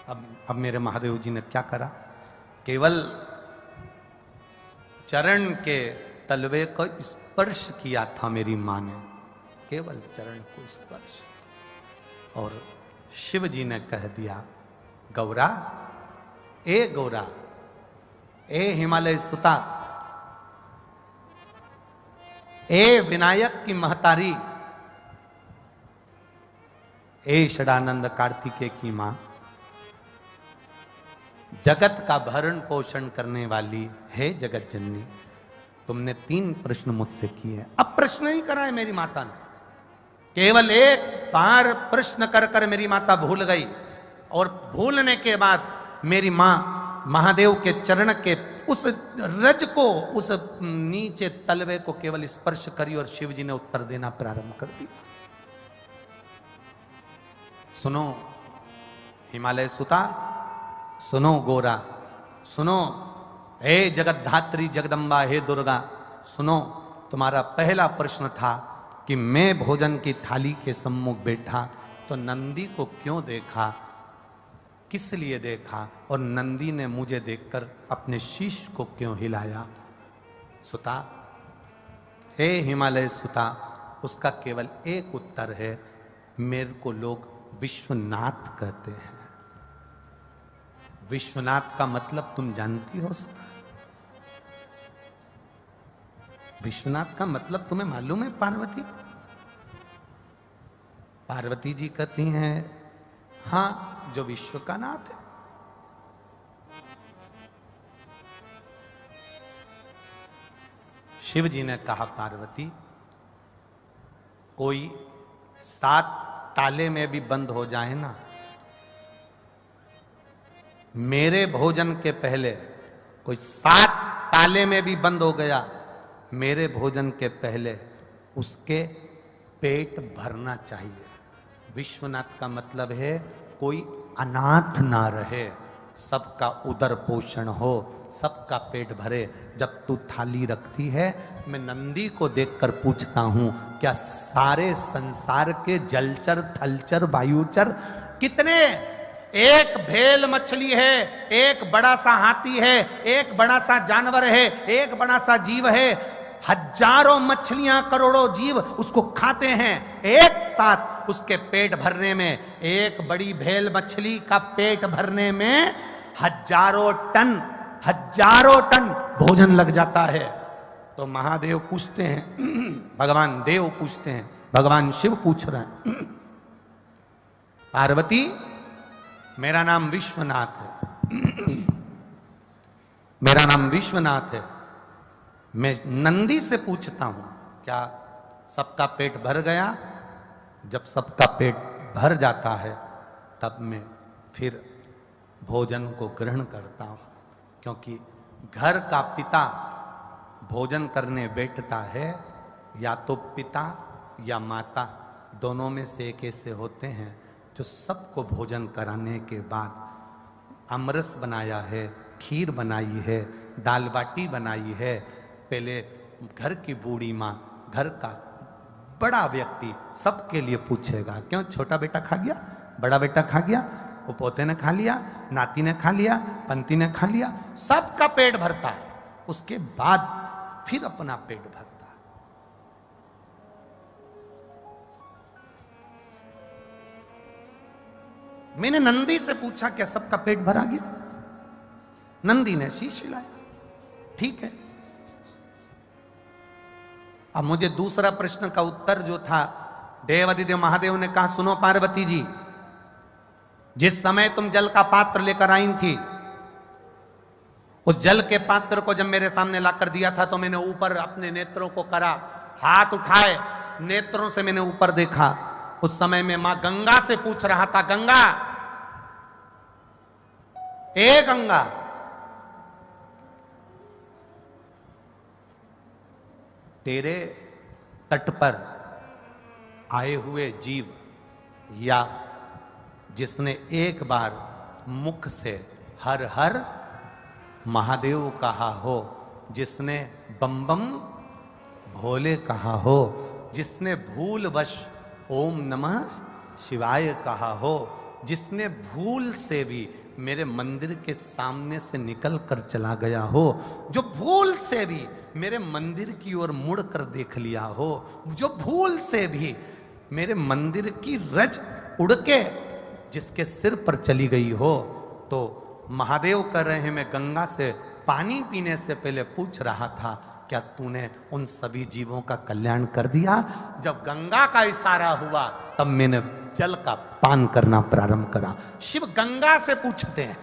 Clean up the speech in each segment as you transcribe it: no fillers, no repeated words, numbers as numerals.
अब मेरे महादेव जी ने क्या करा, केवल चरण के तलवे को स्पर्श किया था मेरी मां ने, केवल चरण को स्पर्श। और शिव जी ने कह दिया, गौरा, ए गौरा, ए हिमालय सुता, ए विनायक की महतारी, ए षडानंद कार्तिकेय की मां, जगत का भरण पोषण करने वाली है जगत जननी, तुमने 3 प्रश्न मुझसे किए। अब प्रश्न ही करा है मेरी माता ने, केवल एक बार प्रश्न कर कर मेरी माता भूल गई, और भूलने के बाद मेरी मां महादेव के चरण के उस रज को, उस नीचे तलवे को केवल स्पर्श करी और शिव जी ने उत्तर देना प्रारंभ कर दिया। सुनो हिमालय सुता, सुनो गोरा, सुनो हे जगत धात्री जगदम्बा, हे दुर्गा, सुनो, तुम्हारा पहला प्रश्न था कि मैं भोजन की थाली के सम्मुख बैठा तो नंदी को क्यों देखा, किस लिए देखा, और नंदी ने मुझे देखकर अपने शीश को क्यों हिलाया। सुता, हे हिमालय सुता, उसका केवल एक उत्तर है, मेरे को लोग विश्वनाथ कहते हैं। विश्वनाथ का मतलब तुम जानती हो सुता? विश्वनाथ का मतलब तुम्हें मालूम है पार्वती? पार्वती जी कहती हैं, हां, जो विश्व का नाथ है। शिव जी ने कहा, पार्वती, कोई 7 ताले में भी बंद हो जाए ना, मेरे भोजन के पहले कोई 7 ताले में भी बंद हो गया, मेरे भोजन के पहले उसके पेट भरना चाहिए। विश्वनाथ का मतलब है कोई अनाथ ना रहे, सबका उदर पोषण हो, सबका पेट भरे। जब तू थाली रखती है, मैं नंदी को देखकर पूछता हूं, क्या सारे संसार के जलचर, थलचर, वायुचर कितने, एक भेल मछली है, एक बड़ा सा हाथी है, एक बड़ा सा जानवर है, एक बड़ा सा जीव है, हजारों मछलियां, करोड़ों जीव उसको खाते हैं, एक साथ उसके पेट भरने में, एक बड़ी भेल मछली का पेट भरने में हजारों टन भोजन लग जाता है। तो महादेव पूछते हैं, भगवान देव पूछते हैं, भगवान शिव पूछ रहे हैं, पार्वती, मेरा नाम विश्वनाथ है, मेरा नाम विश्वनाथ है, मैं नंदी से पूछता हूं, क्या सबका पेट भर गया? जब सबका पेट भर जाता है तब मैं फिर भोजन को ग्रहण करता हूं, क्योंकि घर का पिता भोजन करने बैठता है, या तो पिता या माता, दोनों में से एक ऐसे होते हैं जो सबको भोजन कराने के बाद अमरस बनाया है, खीर बनाई है, दाल बाटी बनाई है। पहले घर की बूढ़ी माँ, घर का बड़ा व्यक्ति सबके लिए पूछेगा, क्यों छोटा बेटा खा गया, बड़ा बेटा खा गया, वो पोते ने खा लिया, नाती ने खा लिया, पंती ने खा लिया, सबका पेट भरता है, उसके बाद फिर अपना पेट भरता है। मैंने नंदी से पूछा, क्या सबका पेट भरा गया? नंदी ने शीश हिलाया, ठीक है। अब मुझे दूसरा प्रश्न का उत्तर जो था, देवादिदेव महादेव ने कहा, सुनो पार्वती जी, जिस समय तुम जल का पात्र लेकर आई थी, उस जल के पात्र को जब मेरे सामने लाकर दिया था तो मैंने ऊपर अपने नेत्रों को करा, हाथ उठाए, नेत्रों से मैंने ऊपर देखा। उस समय में मां गंगा से पूछ रहा था, गंगा, ए गंगा, तेरे तट पर आए हुए जीव, या जिसने एक बार मुख से हर हर महादेव कहा हो, जिसने बम बम भोले कहा हो, जिसने भूलवश ओम नमः शिवाय कहा हो, जिसने भूल से भी मेरे मंदिर के सामने से निकल कर चला गया हो, जो भूल से भी मेरे मंदिर की ओर मुड़ कर देख लिया हो, जो भूल से भी मेरे मंदिर की रज उड़ के जिसके सिर पर चली गई हो, तो महादेव कह रहे हैं मैं गंगा से पानी पीने से पहले पूछ रहा था क्या तूने उन सभी जीवों का कल्याण कर दिया? जब गंगा का इशारा हुआ तब मैंने जल का पान करना प्रारंभ करा। शिव गंगा से पूछते हैं।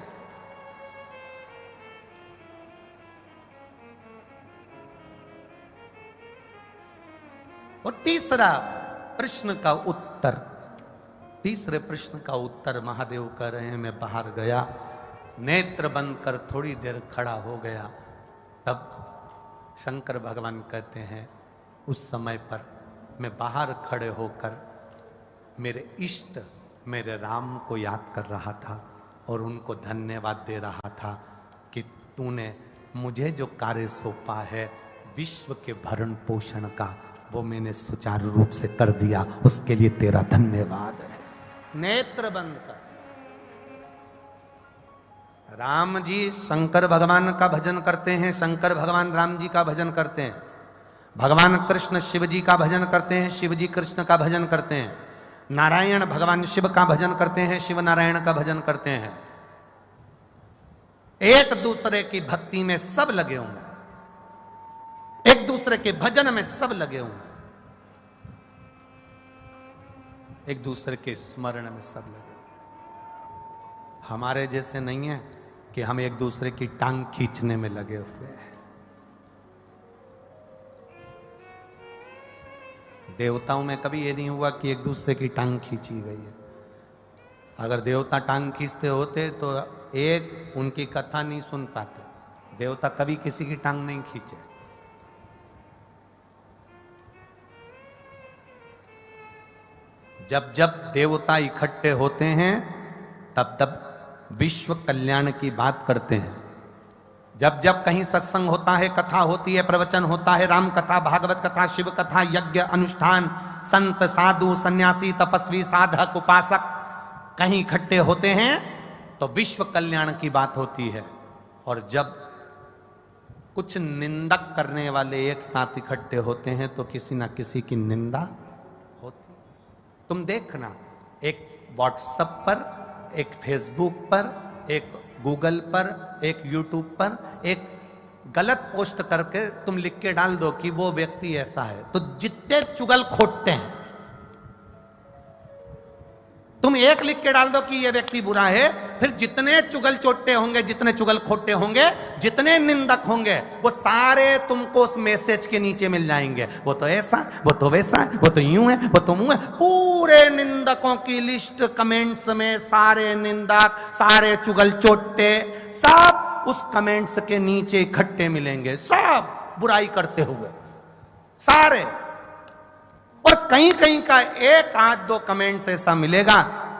और तीसरा प्रश्न का उत्तर, तीसरे प्रश्न का उत्तर महादेव कह रहे हैं मैं बाहर गया, नेत्र बंद कर थोड़ी देर खड़ा हो गया, तब शंकर भगवान कहते हैं उस समय पर मैं बाहर खड़े होकर मेरे इष्ट मेरे राम को याद कर रहा था और उनको धन्यवाद दे रहा था कि तूने मुझे जो कार्य सौंपा है विश्व के भरण पोषण का, वो मैंने सुचारू रूप से कर दिया, उसके लिए तेरा धन्यवाद है। नेत्र बंद कर। राम जी शंकर भगवान का भजन करते हैं, शंकर भगवान राम जी का भजन करते हैं, भगवान कृष्ण शिव जी का भजन करते हैं, शिव जी कृष्ण का भजन करते हैं, नारायण भगवान शिव का भजन करते हैं, शिव नारायण का भजन करते हैं। एक दूसरे की भक्ति में सब लगे होंगे, एक दूसरे के भजन में सब लगे होंगे, एक दूसरे के स्मरण में सब लगे। हमारे जैसे नहीं है कि हम एक दूसरे की टांग खींचने में लगे हुए हैं। देवताओं में कभी ये नहीं हुआ कि एक दूसरे की टांग खींची गई है। अगर देवता टांग खींचते होते तो एक उनकी कथा नहीं सुन पाते। देवता कभी किसी की टांग नहीं खींचे। जब जब देवता इकट्ठे होते हैं तब तब विश्व कल्याण की बात करते हैं। जब जब कहीं सत्संग होता है, कथा होती है, प्रवचन होता है, राम कथा, भागवत कथा, शिव कथा, यज्ञ अनुष्ठान, संत साधु सन्यासी तपस्वी साधक उपासक कहीं इकट्ठे होते हैं तो विश्व कल्याण की बात होती है। और जब कुछ निंदक करने वाले एक साथ इकट्ठे होते हैं तो किसी ना किसी की निंदा होती। तुम देखना, एक व्हाट्सएप पर, एक फेसबुक पर, एक गूगल पर, एक यूट्यूब पर एक गलत पोस्ट करके तुम लिख के डाल दो कि वो व्यक्ति ऐसा है, तो जितने चुगल खोटते हैं, तुम एक लिख के डाल दो कि ये व्यक्ति बुरा है, फिर जितने चुगल चोटे होंगे, जितने चुगल खोटे होंगे, जितने निंदक होंगे, वो सारे तुमको उस मैसेज के नीचे मिल जाएंगे। वो तो ऐसा, वो तो वैसा है, वो तो यूं है, वो तो मुंह है। पूरे निंदकों की लिस्ट कमेंट्स में, सारे निंदक, सारे चुगल चोटे सब उस कमेंट्स के नीचे इकट्ठे मिलेंगे, सब बुराई करते हुए सारे। और कहीं कहीं का एक आध दो कमेंट्स ऐसा मिलेगा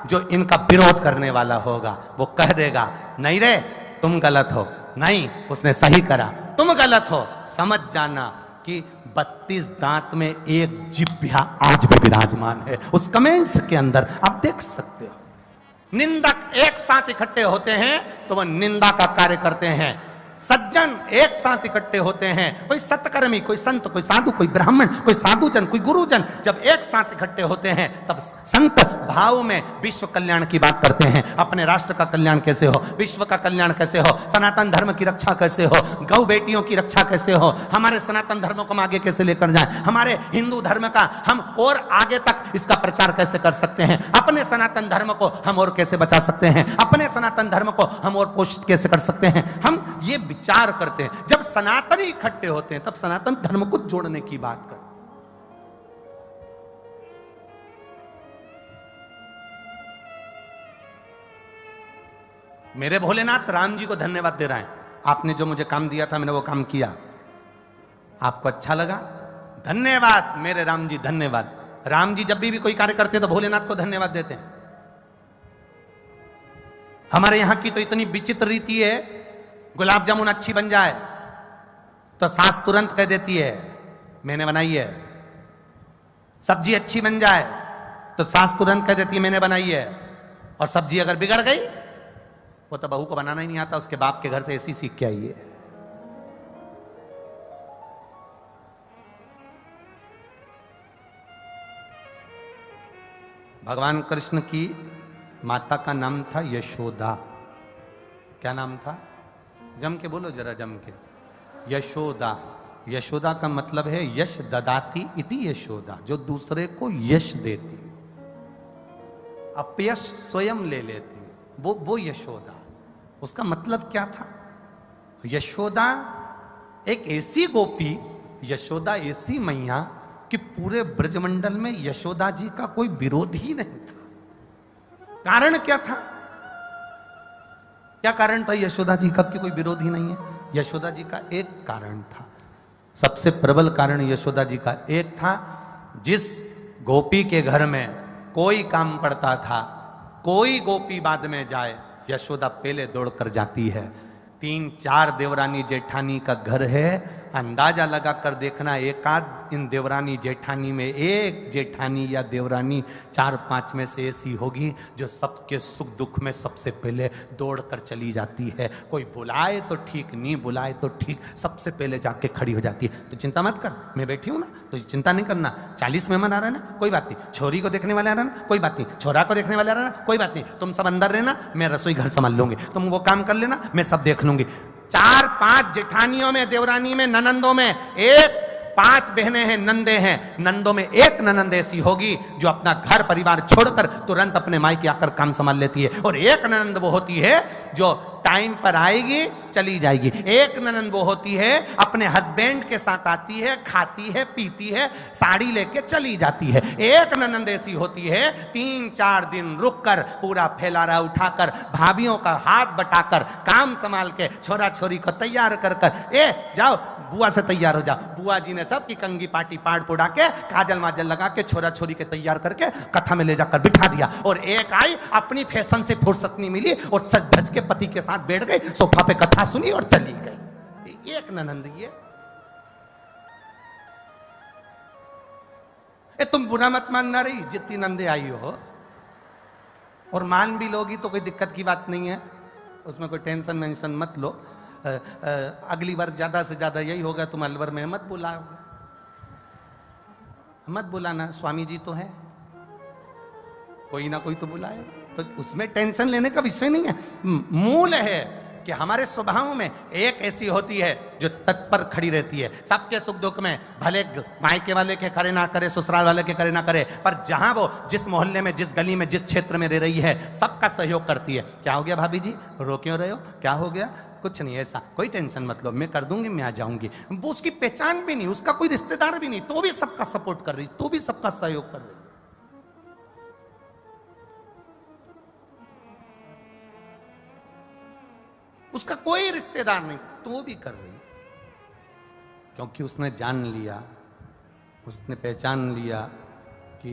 जो इनका विरोध करने वाला होगा। वो कह देगा नहीं रे तुम गलत हो, नहीं उसने सही करा, तुम गलत हो। समझ जाना कि 32 दांत में एक जिह्वा आज भी विराजमान है उस कमेंट्स के अंदर। आप देख सकते हो निंदक एक साथ इकट्ठे होते हैं तो वह निंदा का कार्य करते हैं। सज्जन एक साथ इकट्ठे होते हैं, कोई सत्कर्मी, कोई संत, कोई साधु, कोई ब्राह्मण, कोई साधुजन, कोई गुरुजन, जब एक साथ इकट्ठे होते हैं तब संत भाव में विश्व कल्याण की बात करते हैं। अपने राष्ट्र का कल्याण कैसे हो, विश्व का कल्याण कैसे हो, सनातन धर्म की रक्षा कैसे हो, गौ बेटियों की रक्षा कैसे हो, हमारे सनातन धर्म को हम आगे कैसे लेकर जाएं, हमारे हिंदू धर्म का हम और आगे तक इसका प्रचार कैसे कर सकते हैं, अपने सनातन धर्म को हम और कैसे बचा सकते हैं, अपने सनातन धर्म को हम और पोषित कैसे कर सकते हैं। हम ये विचार करते हैं। जब सनातनी इकट्ठे होते हैं तब सनातन धर्म को जोड़ने की बात करते हैं। मेरे भोलेनाथ राम जी को धन्यवाद दे रहा है। आपने जो मुझे काम दिया था मैंने वो काम किया, आपको अच्छा लगा, धन्यवाद मेरे राम जी, धन्यवाद। राम जी जब भी कोई कार्य करते हैं तो भोलेनाथ को धन्यवाद देते हैं। हमारे यहां की तो इतनी विचित्र रीति है, गुलाब जामुन अच्छी बन जाए तो सास तुरंत कह देती है मैंने बनाई है, सब्जी अच्छी बन जाए तो सास तुरंत कह देती है मैंने बनाई है। और सब्जी अगर बिगड़ गई, वो तो बहू को बनाना ही नहीं आता, उसके बाप के घर से ऐसी सीख के आई है। भगवान कृष्ण की माता का नाम था यशोदा। क्या नाम था? जम के बोलो जरा, जम के। यशोदा। यशोदा का मतलब है यश ददाती इति यशोदा, जो दूसरे को यश देती, अपयश स्वयं ले लेती, वो यशोदा। उसका मतलब क्या था? यशोदा एक ऐसी गोपी, यशोदा ऐसी मैया कि पूरे ब्रजमंडल में यशोदा जी का कोई विरोधी नहीं था। कारण क्या था? क्या कारण था यशोदा जी का कि कोई विरोधी नहीं है? यशोदा जी का एक कारण था, सबसे प्रबल कारण यशोदा जी का एक था। जिस गोपी के घर में कोई काम पड़ता था, कोई गोपी बाद में जाए, यशोदा पहले दौड़कर जाती है। 3-4 देवरानी जेठानी का घर है, अंदाजा लगा कर देखना, एकाध इन देवरानी जेठानी में एक जेठानी या देवरानी 4-5 में से ऐसी होगी जो सबके सुख दुख में सबसे पहले दौड़ कर चली जाती है। कोई बुलाए तो ठीक, नहीं बुलाए तो ठीक, सबसे पहले जाके खड़ी हो जाती है। तो चिंता मत कर, मैं बैठी हूं ना, तो चिंता नहीं करना। 40 मेहमान आ रहे हैं ना, कोई बात नहीं। छोरी को देखने वाले आ रहे हैं ना, कोई बात नहीं। छोरा को देखने वाले आ रहे हैं ना, कोई बात नहीं। तुम सब अंदर रहना, मैं रसोई घर संभाल लूंगी, तुम वो काम कर लेना, मैं सब देख लूंगी। 4-5 जेठानियों में, देवरानी में, ननंदों में एक 5 बहनें हैं, नंदे हैं। नंदों में एक ननंद ऐसी होगी जो अपना घर परिवार छोड़कर तुरंत अपने मायके आकर काम संभाल लेती है, और एक ननंद वो होती है जो टाइम पर आएगी चली जाएगी। एक ननंद वो होती है अपने हस्बैंड के साथ आती है, खाती है, पीती है, साड़ी लेके चली जाती है। एक ननंद ऐसी होती है 3-4 दिन रुककर, पूरा फैलारा उठाकर, भाभीियों का हाथ बटाकर, काम संभाल के, छोरा छोरी को तैयार कर कर, ए जाओ बुआ से तैयार हो जा। बुआ जी ने सबकी कंगी पाटी पाड़ पुड़ा के, काजल माजल लगा के, छोरा छोरी के तैयार करके कथा में ले जाकर बिठा दिया। और एक आई, अपनी फैशन से फुर्सत नहीं मिली और सज धज के पति के साथ बैठ गई, सोफा पे कथा सुनी और चली गई। एक ननंद ये। तुम बुरा मत मानना रही, जितनी नंदे आई हो, और मान भी लोगी तो कोई दिक्कत की बात नहीं है, उसमें कोई टेंशन वेंशन मत लो। अगली बार ज्यादा से ज्यादा यही होगा, तुम अलवर में मत बुलाओ, मत बुलाना, स्वामी जी तो है, कोई ना कोई तो बुलाएगा, तो उसमें टेंशन लेने का विषय नहीं है। मूल है कि हमारे स्वभाव में एक ऐसी होती है जो तत्पर खड़ी रहती है सबके सुख दुख में, भले मायके वाले के करे ना करे, ससुराल वाले के करे ना करे, पर जहां वो जिस मोहल्ले में, जिस गली में, जिस क्षेत्र में रह रही है, सबका सहयोग करती है। क्या हो गया भाभी जी, रो क्यों रहे हो, क्या हो गया? कुछ नहीं, ऐसा कोई टेंशन मत लो, मैं कर दूंगी, मैं आ जाऊंगी। वो उसकी पहचान भी नहीं, उसका कोई रिश्तेदार भी नहीं, तो भी सबका सपोर्ट कर रही, तो भी सबका सहयोग कर रही। उसका कोई रिश्तेदार नहीं, तो भी कर रही, क्योंकि उसने जान लिया, उसने पहचान लिया कि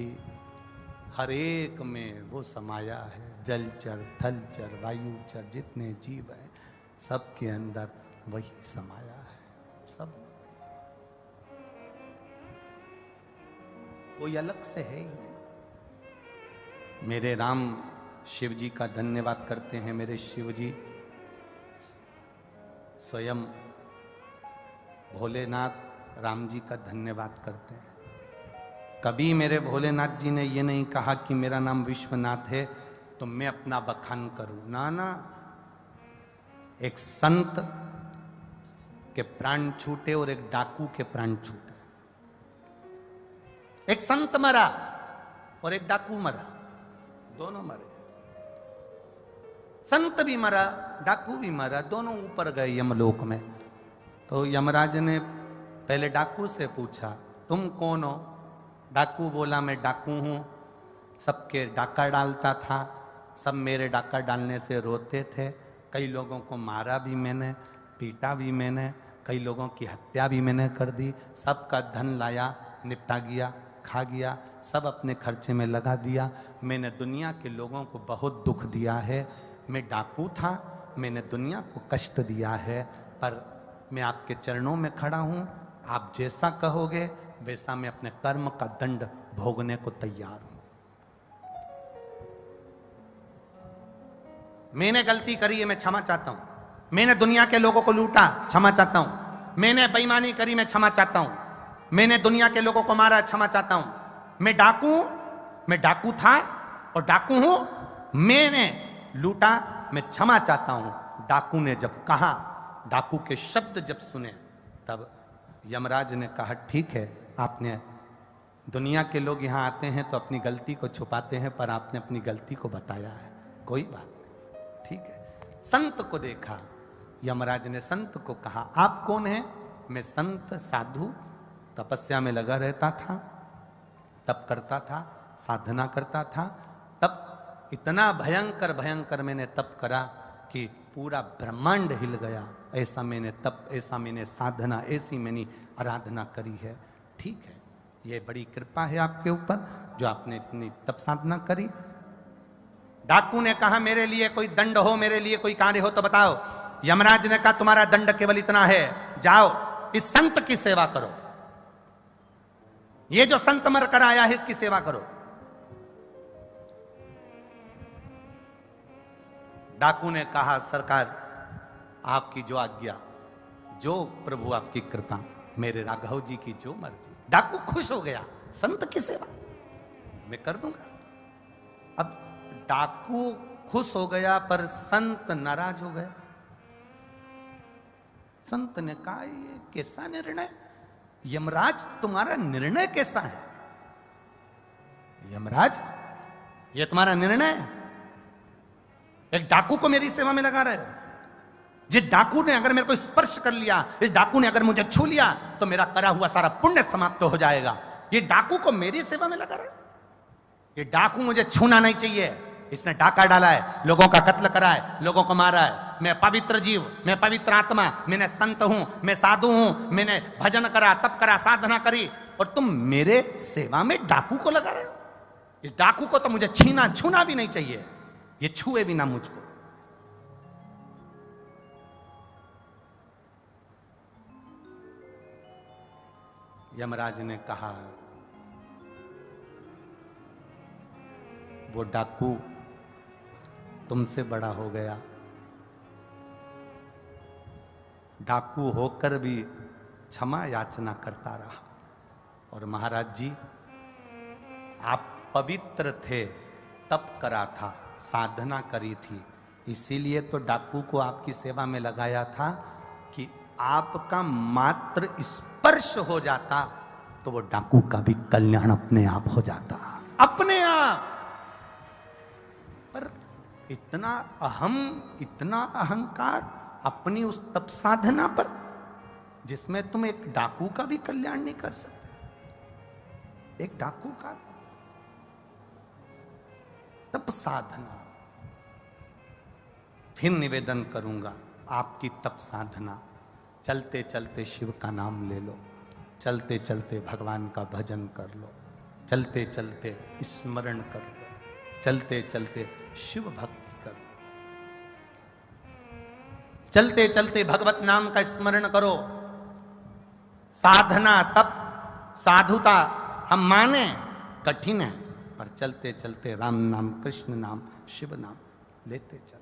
हर एक में वो समाया है। जलचर, थलचर, वायुचर, जितने जीव हैं सबके अंदर वही समाया है। सब कोई अलग से है ही नहीं। मेरे राम शिव जी का धन्यवाद करते हैं। मेरे शिव जी स्वयं भोलेनाथ राम जी का धन्यवाद करते हैं। कभी मेरे भोलेनाथ जी ने ये नहीं कहा कि मेरा नाम विश्वनाथ है तो मैं अपना बखान करूं, ना ना। एक संत के प्राण छूटे और एक डाकू के प्राण छूटे। एक संत मरा और एक डाकू मरा, दोनों मरे। संत भी मरा, डाकू भी मरा, दोनों ऊपर गए यमलोक में। तो यमराज ने पहले डाकू से पूछा, तुम कौन हो? डाकू बोला, मैं डाकू हूं, सबके डाका डालता था, सब मेरे डाका डालने से रोते थे, कई लोगों को मारा भी मैंने, पीटा भी मैंने, कई लोगों की हत्या भी मैंने कर दी, सबका धन लाया, निपटा गया, खा गया, सब अपने खर्चे में लगा दिया। मैंने दुनिया के लोगों को बहुत दुख दिया है। मैं डाकू था, मैंने दुनिया को कष्ट दिया है, पर मैं आपके चरणों में खड़ा हूं, आप जैसा कहोगे वैसा मैं अपने कर्म का दंड भोगने को तैयार हूं। मैंने गलती करी है, मैं क्षमा चाहता हूं। मैंने दुनिया के लोगों को लूटा, क्षमा चाहता हूं। मैंने बेईमानी करी, मैं क्षमा चाहता हूं। मैंने दुनिया के लोगों को मारा, क्षमा चाहता हूं। मैं डाकू था और डाकू हूं। मैंने लूटा, मैं क्षमा चाहता हूं। डाकू ने जब कहा, डाकू के शब्द जब सुने, तब यमराज ने कहा ठीक है, आपने, दुनिया के लोग यहां आते हैं तो अपनी गलती को छुपाते हैं, पर आपने अपनी गलती को बताया है, कोई बात नहीं, ठीक है। संत को देखा, यमराज ने संत को कहा आप कौन हैं? मैं संत साधु, तपस्या में लगा रहता था, तप करता था, साधना करता था। तब इतना भयंकर भयंकर मैंने तप करा कि पूरा ब्रह्मांड हिल गया। ऐसा मैंने तप, ऐसा मैंने साधना, ऐसी मैंने आराधना करी है। ठीक है, ये बड़ी कृपा है आपके ऊपर जो आपने इतनी तप साधना करी। डाकू ने कहा मेरे लिए कोई दंड हो, मेरे लिए कोई कार्य हो तो बताओ। यमराज ने कहा तुम्हारा दंड केवल इतना है, जाओ इस संत की सेवा करो। ये जो संत मर कर आया है इसकी सेवा करो। डाकू ने कहा सरकार आपकी जो आज्ञा, जो प्रभु आपकी कृपा, मेरे राघव जी की जो मर्जी। डाकू खुश हो गया, संत की सेवा मैं कर दूंगा। अब डाकू खुश हो गया पर संत नाराज हो गया। संत ने कहा ये कैसा निर्णय? यमराज तुम्हारा निर्णय कैसा है? यमराज ये तुम्हारा निर्णय है? एक डाकू को मेरी सेवा में लगा रहे हो। जिस डाकू ने अगर मेरे को स्पर्श कर लिया, इस डाकू ने अगर मुझे छू लिया तो मेरा करा हुआ सारा पुण्य समाप्त हो जाएगा। ये डाकू को मेरी सेवा में लगा रहे। ये डाकू मुझे छूना नहीं चाहिए। इसने डाका डाला है, लोगों का कत्ल करा है, लोगों को मारा है। मैं पवित्र जीव, मैं पवित्र आत्मा, मैंने संत हूं, मैं साधु हूं, मैंने भजन करा, तप करा, साधना करी, और तुम मेरे सेवा में डाकू को लगा रहे हो। इस डाकू को तो मुझे छूना भी नहीं चाहिए, ये छुए भी ना मुझको। यमराज ने कहा वो डाकू तुमसे बड़ा हो गया, डाकू होकर भी क्षमा याचना करता रहा। और महाराज जी आप पवित्र थे, तप करा था, साधना करी थी, इसीलिए तो डाकू को आपकी सेवा में लगाया था कि आपका मात्र स्पर्श हो जाता तो वो डाकू का भी कल्याण अपने आप हो जाता, अपने आप। पर इतना अहंकार अपनी उस तप साधना पर जिसमें तुम एक डाकू का भी कल्याण नहीं कर सकते। एक डाकू का तप साधना। फिर निवेदन करूंगा आपकी तप साधना, चलते चलते शिव का नाम ले लो, चलते चलते भगवान का भजन कर लो, चलते चलते स्मरण कर लो, चलते चलते शिव भक्ति कर लो, चलते चलते भगवत नाम का स्मरण करो। साधना, तप, साधुता हम माने कठिन है, पर चलते चलते राम नाम, कृष्ण नाम, शिव नाम लेते चलो।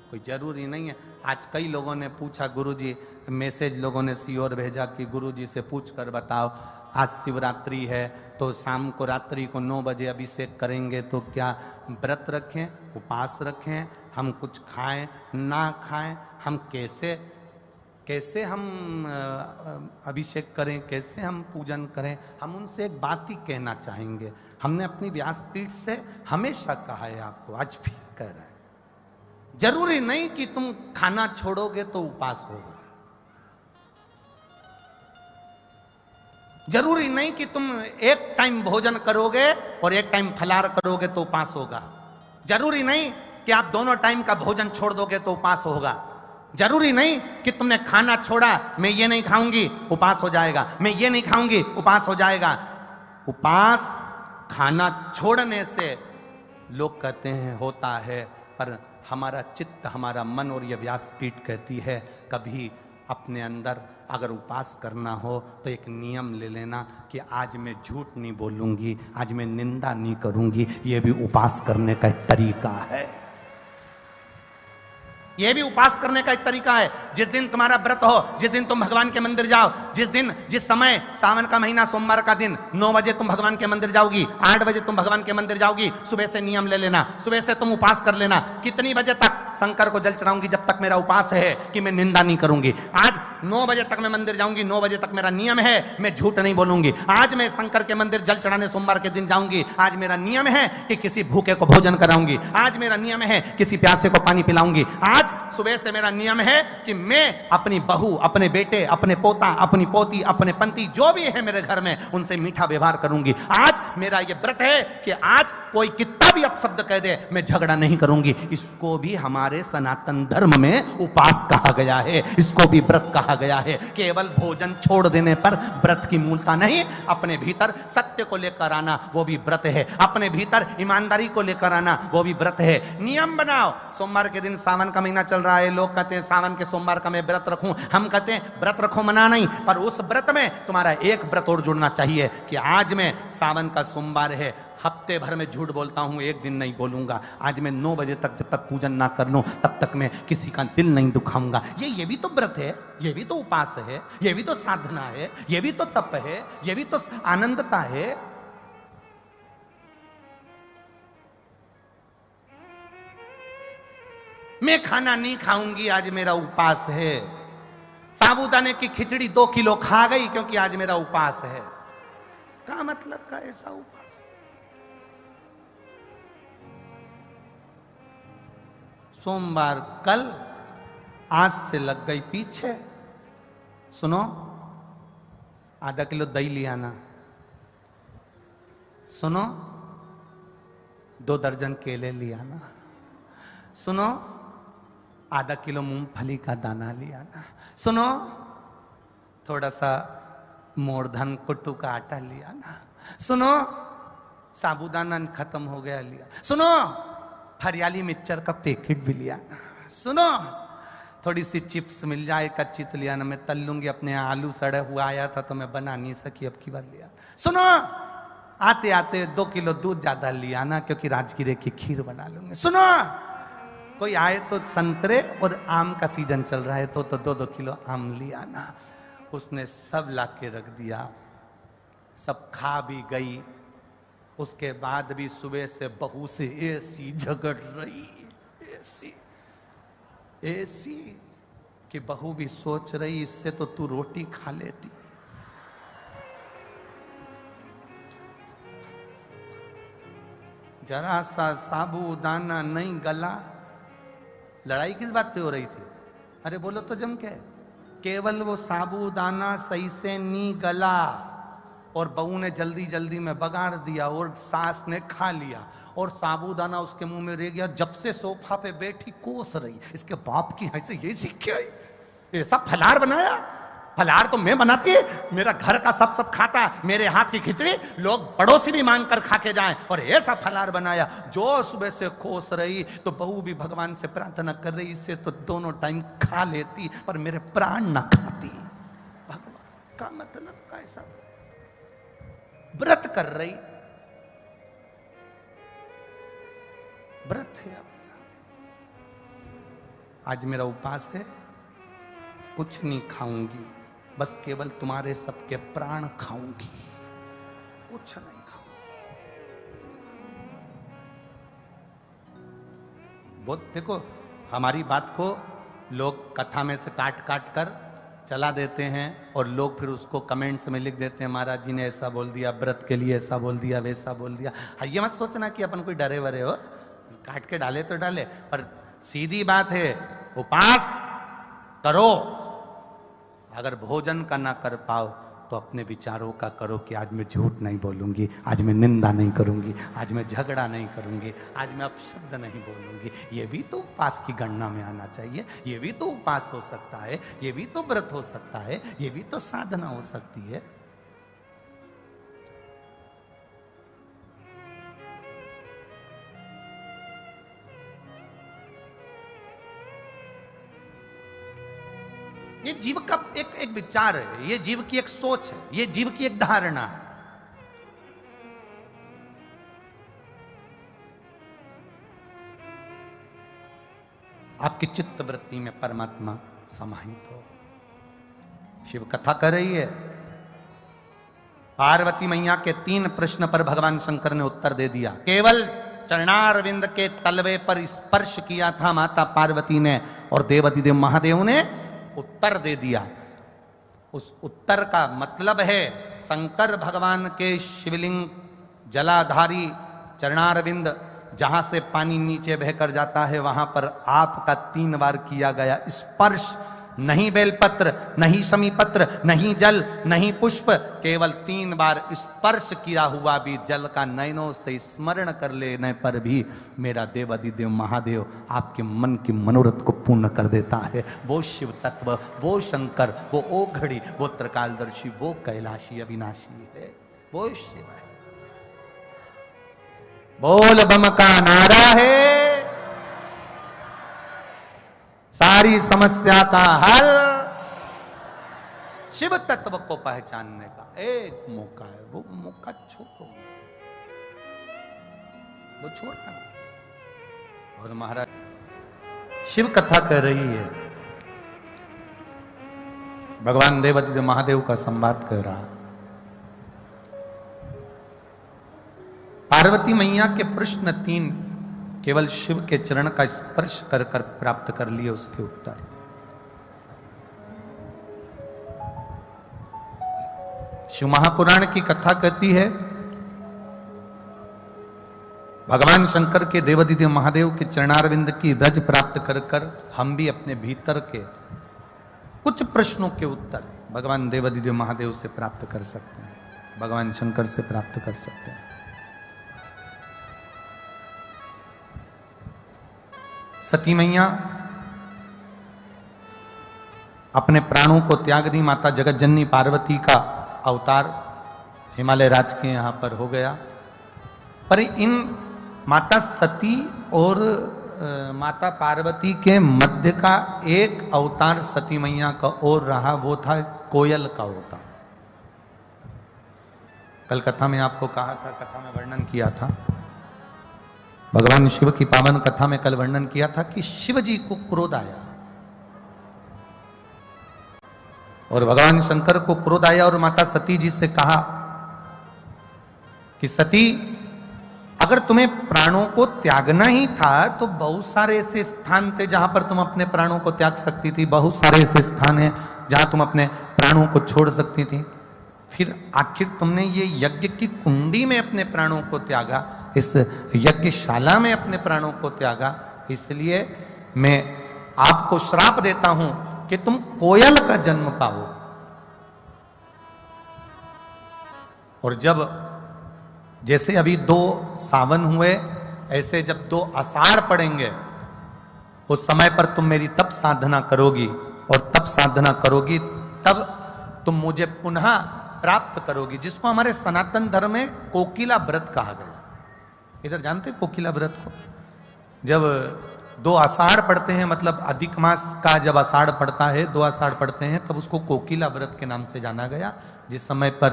कोई जरूरी नहीं है। आज कई लोगों ने पूछा गुरुजी, मैसेज लोगों ने सीओर भेजा कि गुरुजी से पूछ कर बताओ, आज शिवरात्रि है तो शाम को, रात्रि को 9 बजे अभिषेक करेंगे तो क्या व्रत रखें, उपवास रखें, हम कुछ खाएं ना खाएं, हम कैसे हम अभिषेक करें, कैसे हम पूजन करें? हम उनसे एक बात ही कहना चाहेंगे। हमने अपनी व्यासपीठ से हमेशा कहा है आपको, आज फिर कह रहे हैं, जरूरी नहीं कि तुम खाना छोड़ोगे तो उपवास होगा, जरूरी नहीं कि तुम एक टाइम भोजन करोगे और एक टाइम फलाहार करोगे तो उपवास होगा, जरूरी नहीं कि आप दोनों टाइम का भोजन छोड़ दोगे तो उपवास होगा, जरूरी नहीं कि तुमने खाना छोड़ा, मैं ये नहीं खाऊंगी उपवास हो जाएगा, मैं ये नहीं खाऊंगी उपवास हो जाएगा। उपवास खाना छोड़ने से लोग कहते हैं होता है, पर हमारा चित्त, हमारा मन और ये व्यासपीठ कहती है कभी अपने अंदर अगर उपवास करना हो तो एक नियम ले लेना कि आज मैं झूठ नहीं बोलूंगी, आज मैं निंदा नहीं करूंगी, ये भी उपवास करने का एक तरीका है। यह भी उपास करने का एक तरीका है। जिस दिन तुम्हारा व्रत हो, जिस दिन तुम भगवान के मंदिर जाओ, जिस समय सावन का महीना सोमवार का दिन 9 बजे तुम भगवान के मंदिर जाओगी, 8 बजे तुम भगवान के मंदिर जाओगी, सुबह से नियम ले लेना, सुबह से तुम उपास कर लेना। कितनी बजे तक? शंकर को जल चढ़ाऊंगी जब तक मेरा उपास है कि मैं निंदा नहीं करूंगी। आज 9 बजे तक मैं मंदिर जाऊंगी, 9 बजे तक मेरा नियम है मैं झूठ नहीं बोलूंगी। आज मैं शंकर के मंदिर जल चढ़ाने सोमवार के दिन जाऊंगी, आज मेरा नियम है कि किसी भूखे को भोजन कराऊंगी, आज मेरा नियम है किसी प्यासे को पानी पिलाऊंगी। आज सुबह से मेरा नियम है कि मैं अपनी बहू, अपने बेटे, अपने पोता, अपनी पोती, अपने पंती जो भी है मेरे घर में उनसे मीठा व्यवहार करूंगी। आज मेरा ये व्रत है कि आज कोई कितना भी अपशब्द कह दे मैं झगड़ा नहीं करूंगी। इसको भी हमारे सनातन धर्म में उपास कहा गया है, इसको भी व्रत कहा गया है। केवल भोजन छोड़ देने पर व्रत की मूलता नहीं, अपने भीतर सत्य को लेकर आना वो भी व्रत है, अपने भीतर ईमानदारी को लेकर आना वो भी व्रत है। नियम बनाओ। सोमवार के दिन सावन का महीना चल रहा है, लोग कहते हैं सावन के सोमवार का मैं व्रत रखूं, हम कहते हैं व्रत रखो मना नहीं, पर उस व्रत में तुम्हारा एक व्रत और जुड़ना चाहिए कि आज मैं सावन का सोमवार है, हफ्ते भर में झूठ बोलता हूं, एक दिन नहीं बोलूंगा। आज मैं 9 बजे तक जब तक पूजन ना कर लूं तब तक मैं किसी का दिल नहीं दुखाऊंगा। ये भी तो व्रत है, ये भी तो उपास है, ये भी तो साधना है, ये भी तो तप है, ये भी तो आनंदता है। मैं खाना नहीं खाऊंगी, आज मेरा उपास है। साबूदाने की खिचड़ी 2 किलो खा गई क्योंकि आज मेरा उपास है। क्या मतलब का ऐसा उपास? सोमवार कल, आज से लग गई पीछे। सुनो, आधा किलो दही ले आना। सुनो, 2 दर्जन केले ले आना। सुनो, आधा किलो मूंगफली का दाना ले आना। सुनो, थोड़ा सा मोरधन कुट्टू का आटा ले आना। सुनो, साबूदाना खत्म हो गया लिया। सुनो, हरियाली मिक्सचर का पैकेट भी लिया। सुनो, थोड़ी सी चिप्स मिल जाए कच्ची तो लिया ना, मैं तल लूंगी। अपने आलू सड़े हुआ आया था तो मैं बना नहीं सकी, अब की बार लिया। सुनो, आते आते 2 किलो दूध ज्यादा लिया ना क्योंकि राजगिरे की खीर बना लूंगी। सुनो, कोई आए तो संतरे और आम का सीजन चल रहा है तो 2-2 किलो आम लिया ना। उसने सब ला के रख दिया, सब खा भी गई। उसके बाद भी सुबह से बहू से ऐसी झगड़ रही, ऐसी कि बहू भी सोच रही इससे तो तू रोटी खा लेती। जरा सा साबूदाना नहीं गला। लड़ाई किस बात पे हो रही थी? अरे बोलो तो जम के। केवल वो साबूदाना सही से नहीं गला और बहू ने जल्दी जल्दी में बगाड़ दिया और सास ने खा लिया और साबूदाना उसके मुंह में रह गया। जब से सोफा पे बैठी कोस रही, इसके बाप की ऐसे ये सीख आई, ऐसा फलार बनाया। फलार तो मैं बनाती है, मेरा घर का सब खाता, मेरे हाथ की खिचड़ी लोग पड़ोसी भी मांग कर खा के जाएं, और ऐसा फलार बनाया। जो सुबह से कोस रही तो बहू भी भगवान से प्रार्थना कर रही, इससे तो दोनों टाइम खा लेती पर मेरे प्राण ना खाती। भगवान का मतलब कैसा? व्रत कर रही, व्रत है। आज मेरा उपास है, कुछ नहीं खाऊंगी, बस केवल तुम्हारे सबके प्राण खाऊंगी, कुछ नहीं खाऊंगी। बहुत देखो, हमारी बात को लोग कथा में से काट काट कर चला देते हैं और लोग फिर उसको कमेंट्स में लिख देते हैं महाराज जी ने ऐसा बोल दिया, व्रत के लिए ऐसा बोल दिया, वैसा बोल दिया। ये मत सोचना कि अपन कोई डरे वरे हो, काट के डाले तो डाले, पर सीधी बात है उपास करो। अगर भोजन का ना कर पाओ तो अपने विचारों का करो कि आज मैं झूठ नहीं बोलूंगी, आज मैं निंदा नहीं करूंगी, आज मैं झगड़ा नहीं करूंगी, आज मैं अपशब्द नहीं बोलूंगी। ये भी तो उपास की गणना में आना चाहिए, ये भी तो उपास हो सकता है, ये भी तो व्रत हो सकता है, ये भी तो साधना हो सकती है। ये जीव का एक विचार है, ये जीव की एक सोच है, ये जीव की एक धारणा है। आपकी चित्त वृत्ति में परमात्मा समाहित हो। शिव कथा कर रही है। पार्वती मैया के 3 प्रश्न पर भगवान शंकर ने उत्तर दे दिया। केवल चरणारविंद के तलवे पर स्पर्श किया था माता पार्वती ने और देवादिदेव महादेव ने उत्तर दे दिया। उस उत्तर का मतलब है शंकर भगवान के शिवलिंग जलाधारी चरणारविंद जहां से पानी नीचे बहकर जाता है वहां पर आपका 3 बार किया गया स्पर्श, नहीं बेलपत्र, नहीं समीपत्र, नहीं जल, नहीं पुष्प, केवल 3 बार स्पर्श किया हुआ भी जल का नयनों से स्मरण कर लेने पर भी मेरा देवादिदेव महादेव आपके मन की मनोरथ को पूर्ण कर देता है। वो शिव तत्व, वो शंकर, वो ओघड़ी, वो त्रिकालदर्शी, वो कैलाशी अविनाशी है, वो शिव है। बोल बम का नारा है, सारी समस्या का हल शिव तत्व को पहचानने का एक मौका है। वो मौका छोड़ो, वो छोड़ा ना। और महाराज शिव कथा कह रही है, भगवान देवादिदेव महादेव का संवाद कर रहा। पार्वती मैया के प्रश्न 3 केवल शिव के चरण का स्पर्श कर कर प्राप्त कर लिए उसके उत्तर। शिव महापुराण की कथा कहती है भगवान शंकर के देवादिदेव महादेव के चरणारविंद की रज प्राप्त कर कर हम भी अपने भीतर के कुछ प्रश्नों के उत्तर भगवान देवादिदेव महादेव से प्राप्त कर सकते हैं, भगवान शंकर से प्राप्त कर सकते हैं। सती मैया अपने प्राणों को त्याग दी। माता जगत जननी पार्वती का अवतार हिमालय राज के यहां पर हो गया। पर इन माता सती और माता पार्वती के मध्य का एक अवतार सती मैया का और रहा, वो था कोयल का अवतार। कल कथा में आपको कहा था, कथा में वर्णन किया था, भगवान शिव की पावन कथा में कल वर्णन किया था कि शिव जी को क्रोध आया और भगवान शंकर को क्रोध आया और माता सती जी से कहा कि सती, अगर तुम्हें प्राणों को त्यागना ही था तो बहुत सारे ऐसे स्थान थे जहां पर तुम अपने प्राणों को त्याग सकती थी, बहुत सारे ऐसे स्थान हैं जहां तुम अपने प्राणों को छोड़ सकती थी, फिर आखिर तुमने ये यज्ञ की कुंडी में अपने प्राणों को त्यागा, इस यज्ञशाला में अपने प्राणों को त्यागा। इसलिए मैं आपको श्राप देता हूं कि तुम कोयल का जन्म पाओ। और जब जैसे अभी 2 सावन हुए, ऐसे जब 2 आषाढ़ पड़ेंगे उस समय पर तुम मेरी तप साधना करोगी और तप साधना करोगी तब तुम मुझे पुनः प्राप्त करोगी, जिसको हमारे सनातन धर्म में कोकिला व्रत कहा गया। इधर जानते कोकिला व्रत को? जब 2 आषाढ़ पड़ते हैं, मतलब अधिक मास का जब आषाढ़ पड़ता है, 2 आषाढ़ पड़ते हैं, तब उसको कोकिला व्रत के नाम से जाना गया, जिस समय पर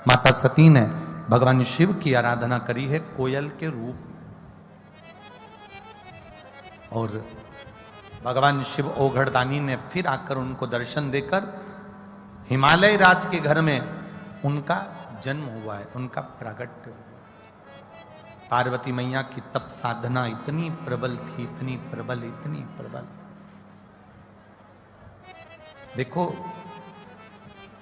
माता सती ने भगवान शिव की आराधना करी है कोयल के रूप में। और भगवान शिव ओघड़दानी ने फिर आकर उनको दर्शन देकर हिमालय राज के घर में उनका जन्म हुआ है, उनका प्रागट्य हुआ। पार्वती मैया की तप साधना इतनी प्रबल थी, इतनी प्रबल, इतनी प्रबल। देखो,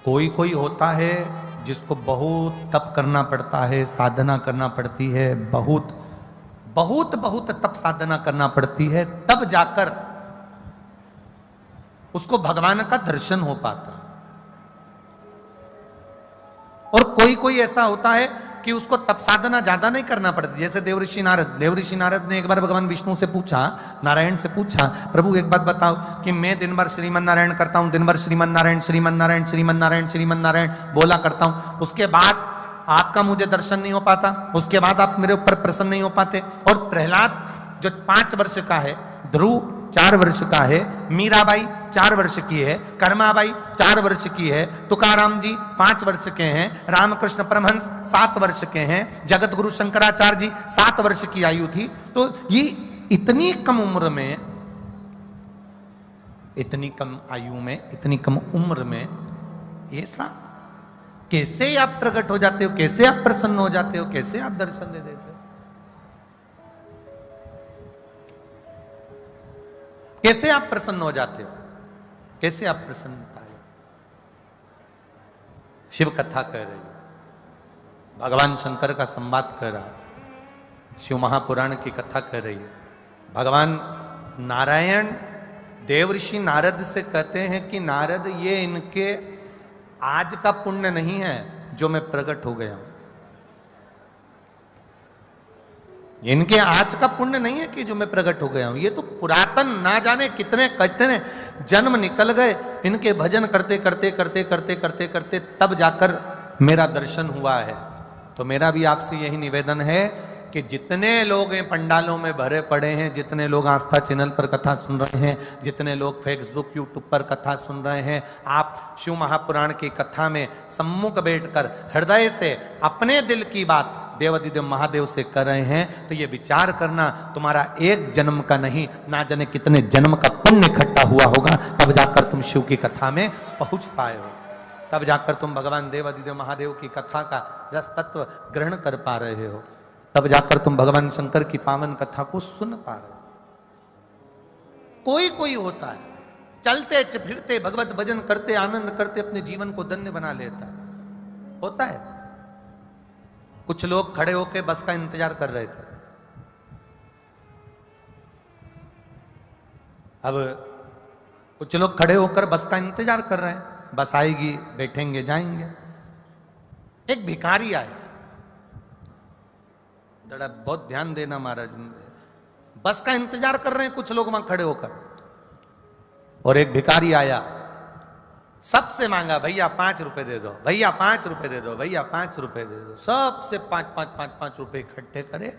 कोई कोई होता है जिसको बहुत तप करना पड़ता है, साधना करना पड़ती है, बहुत बहुत बहुत तप साधना करना पड़ती है, तब जाकर उसको भगवान का दर्शन हो पाता। और कोई कोई ऐसा होता है कि उसको तप साधना ज्यादा नहीं करना पड़ती। जैसे देवऋषि नारद ने एक बार भगवान विष्णु से पूछा, नारायण से पूछा, प्रभु एक बात बताओ कि मैं दिन भर श्रीमन नारायण करता हूं, दिन भर श्रीमन नारायण श्रीमन नारायण श्रीमन नारायण श्रीमन नारायण बोला करता हूं, उसके बाद आपका मुझे दर्शन नहीं हो पाता, उसके बाद आप मेरे ऊपर प्रसन्न नहीं हो पाते। और प्रहलाद जो 5 वर्ष का है, ध्रुव 4 वर्ष का है, मीराबाई 4 वर्ष की है, कर्माबाई 4 वर्ष की है, तुकाराम जी 5 वर्ष के हैं, रामकृष्ण परमहंस 7 वर्ष के हैं, जगत गुरु शंकराचार्य जी 7 वर्ष की आयु थी। तो ये इतनी कम उम्र में इतनी कम आयु में, इतनी कम उम्र में ये सब कैसे आप प्रकट हो जाते हो, कैसे आप प्रसन्न हो जाते हो, कैसे आप दर्शन दे देते हो, कैसे आप प्रसन्न हो जाते हो, कैसे आप प्रसन्नता है। शिव कथा कह रही है, भगवान शंकर का संवाद कर रहा है, शिव महापुराण की कथा कह रही है। भगवान नारायण देवर्षि नारद से कहते हैं कि नारद, ये इनके आज का पुण्य नहीं है जो मैं प्रकट हो गया हूं, इनके आज का पुण्य नहीं है कि जो मैं प्रकट हो गया हूं, ये तो पुरातन ना जाने कितने कितने जन्म निकल गए इनके भजन करते करते करते करते करते करते तब जाकर मेरा दर्शन हुआ है। तो मेरा भी आपसे यही निवेदन है कि जितने लोग पंडालों में भरे पड़े हैं, जितने लोग आस्था चैनल पर कथा सुन रहे हैं, जितने लोग फेसबुक यूट्यूब पर कथा सुन रहे हैं, आप शिव महापुराण की कथा में सम्मुख बैठकर हृदय से अपने दिल की बात देवाधिदेव महादेव से कर रहे हैं, तो ये विचार करना तुम्हारा एक जन्म का नहीं, ना जाने कितने जन्म का पुण्य इकट्ठा हुआ होगा, तब जाकर तुम शिव की कथा में पहुंच पाए हो, तब जाकर तुम भगवान देवाधिदेव महादेव की कथा का रस तत्व ग्रहण कर पा रहे हो, तब जाकर तुम भगवान शंकर की पावन कथा को सुन पा रहे हो। कोई कोई होता है चलते फिरते भगवत भजन करते आनंद करते अपने जीवन को धन्य बना लेता है, होता है। कुछ लोग खड़े होकर बस का इंतजार कर रहे थे, अब कुछ लोग खड़े होकर बस का इंतजार कर रहे हैं, बस आएगी बैठेंगे जाएंगे। एक भिखारी आया, जरा बहुत ध्यान देना महाराज, बस का इंतजार कर रहे हैं कुछ लोग वहां खड़े होकर, और एक भिखारी आया, सबसे मांगा, भैया 5 रुपए दे दो, भैया 5 रुपए दे दो, भैया 5 रुपए दे दो, सबसे 5 रुपए इकट्ठे करे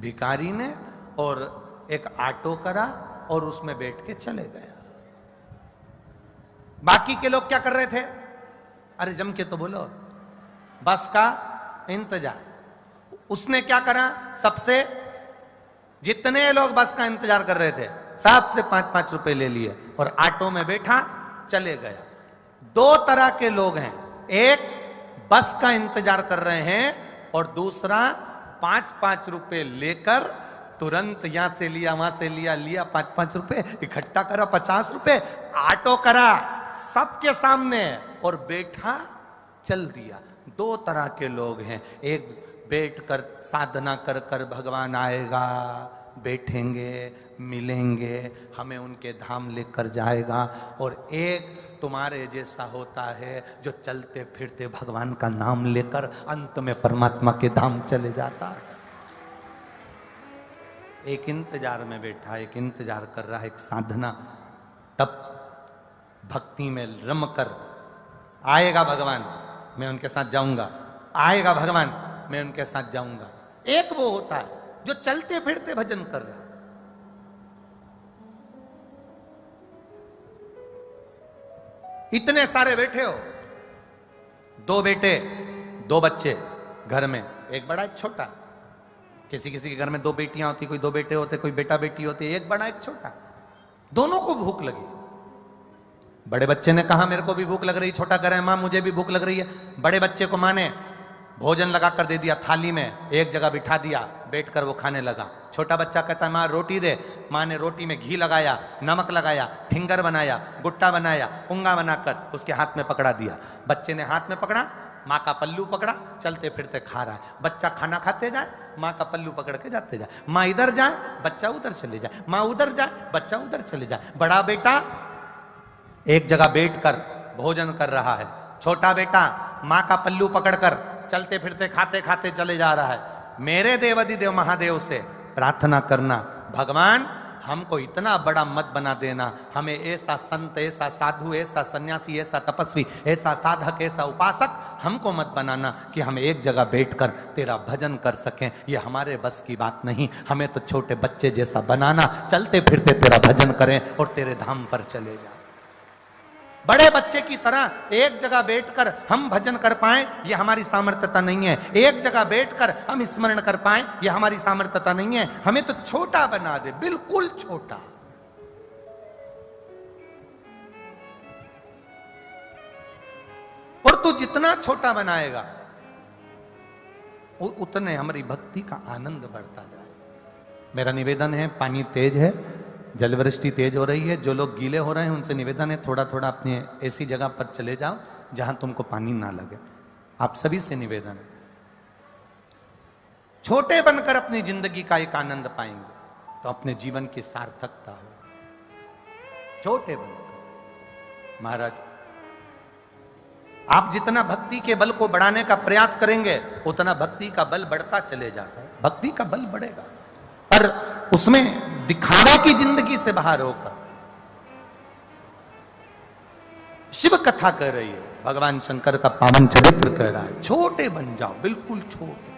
भिखारी ने, और एक ऑटो करा और उसमें बैठ के चले गया। बाकी के लोग क्या कर रहे थे, अरे जम के तो बोलो, बस का इंतजार। उसने क्या करा, सबसे जितने लोग बस का इंतजार कर रहे थे सबसे 5 रुपए ले लिए और ऑटो में बैठा चले गया। 2 तरह के लोग हैं, एक बस का इंतजार कर रहे हैं और दूसरा 5 रुपए लेकर तुरंत यहां से लिया वहां से लिया 5 रुपए इकट्ठा करा, 50 रुपए ऑटो करा सबके सामने और बैठा चल दिया। 2 तरह के लोग हैं, एक बैठ कर साधना कर कर भगवान आएगा, बैठेंगे, मिलेंगे, हमें उनके धाम लेकर जाएगा, और एक तुम्हारे जैसा होता है जो चलते फिरते भगवान का नाम लेकर अंत में परमात्मा के धाम चले जाता है। एक इंतजार में बैठा, एक इंतजार कर रहा है, एक साधना, तब भक्ति में रम कर आएगा भगवान मैं उनके साथ जाऊंगा, आएगा भगवान मैं उनके साथ जाऊंगा। एक वो होता है जो चलते फिरते भजन कर रहा है। इतने सारे बैठे हो, 2 बेटे 2 बच्चे घर में, एक बड़ा एक छोटा, किसी किसी के घर में 2 बेटियां होती, कोई 2 बेटे होते, कोई बेटा बेटी होती, एक बड़ा एक छोटा, दोनों को भूख लगी। बड़े बच्चे ने कहा मेरे को भी भूख लग रही, छोटा कह रहा है मां मुझे भी भूख लग रही है। बड़े बच्चे को मां ने भोजन लगा कर दे दिया, थाली में एक जगह बिठा दिया, बैठकर वो खाने लगा। छोटा बच्चा कहता है माँ रोटी दे, माँ ने रोटी में घी लगाया, नमक लगाया, फिंगर बनाया, गुट्टा बनाया, पुंगा बनाकर उसके हाथ में पकड़ा दिया। बच्चे ने हाथ में पकड़ा, माँ का पल्लू पकड़ा, चलते फिरते खा रहा है। बच्चा खाना खाते जाए, माँ का पल्लू पकड़ के जाते जाए, माँ इधर जाए बच्चा उधर चले जाए, माँ उधर जाए बच्चा उधर चले जाए। बड़ा बेटा एक जगह बैठकर भोजन कर रहा है, छोटा बेटा माँ का पल्लू पकड़कर चलते फिरते खाते खाते चले जा रहा है। मेरे देवाधिदेव महादेव से प्रार्थना करना, भगवान हमको इतना बड़ा मत बना देना, हमें ऐसा संत, ऐसा साधु, ऐसा सन्यासी, ऐसा तपस्वी, ऐसा साधक, ऐसा उपासक हमको मत बनाना कि हम एक जगह बैठकर तेरा भजन कर सकें। ये हमारे बस की बात नहीं, हमें तो छोटे बच्चे जैसा बनाना, चलते फिरते तेरा भजन करें और तेरे धाम पर चले जाएं। बड़े बच्चे की तरह एक जगह बैठकर हम भजन कर पाएं, ये हमारी सामर्थ्यता नहीं है। एक जगह बैठकर हम स्मरण कर पाएं, ये हमारी सामर्थ्यता नहीं है। हमें तो छोटा बना दे, बिल्कुल छोटा। तू जितना छोटा बनाएगा उतने हमारी भक्ति का आनंद बढ़ता जाए। मेरा निवेदन है, पानी तेज है, जलवृष्टि तेज हो रही है, जो लोग गीले हो रहे हैं उनसे निवेदन है थोड़ा थोड़ा अपनी ऐसी जगह पर चले जाओ जहां तुमको पानी ना लगे। आप सभी से निवेदन है, छोटे बनकर अपनी जिंदगी का एक आनंद पाएंगे तो अपने जीवन की सार्थकता हो। छोटे बनकर महाराज, आप जितना भक्ति के बल को बढ़ाने का प्रयास करेंगे उतना भक्ति का बल बढ़ता चले जाता है। भक्ति का बल बढ़ेगा, पर उसमें दिखावे की जिंदगी से बाहर होकर शिव कथा कह रही है, भगवान शंकर का पावन चरित्र कह रहा है, छोटे बन जाओ, बिल्कुल छोटे।